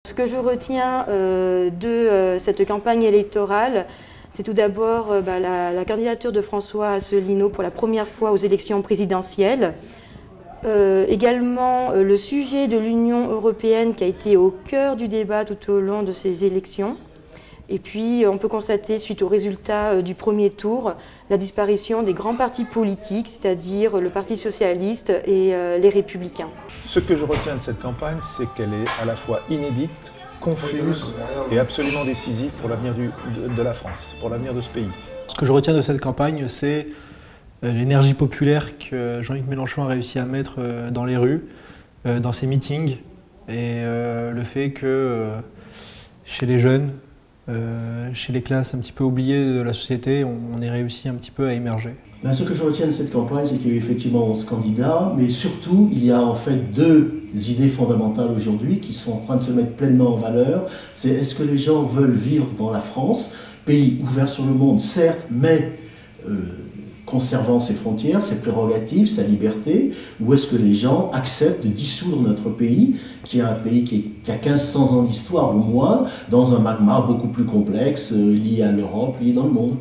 Ce que je retiens de cette campagne électorale, c'est tout d'abord la candidature de François Asselineau pour la première fois aux élections présidentielles. Également le sujet de l'Union européenne qui a été au cœur du débat tout au long de ces élections. Et puis on peut constater, suite aux résultats du premier tour, la disparition des grands partis politiques, c'est-à-dire le Parti socialiste et les Républicains. Ce que je retiens de cette campagne, c'est qu'elle est à la fois inédite, confuse et absolument décisive pour l'avenir de la France, pour l'avenir de ce pays. Ce que je retiens de cette campagne, c'est l'énergie populaire que Jean-Luc Mélenchon a réussi à mettre dans les rues, dans ses meetings, et le fait que chez les jeunes, chez les classes un petit peu oubliées de la société, on ait réussi un petit peu à émerger. Ce que je retiens de cette campagne, c'est qu'il y a eu effectivement 11 candidats, mais surtout, il y a en fait deux idées fondamentales aujourd'hui qui sont en train de se mettre pleinement en valeur. C'est est-ce que les gens veulent vivre dans la France, pays ouvert sur le monde, certes, mais conservant ses frontières, ses prérogatives, sa liberté, ou est-ce que les gens acceptent de dissoudre notre pays, qui est un pays qui a 1500 ans d'histoire ou moins, dans un magma beaucoup plus complexe, lié à l'Europe, lié dans le monde.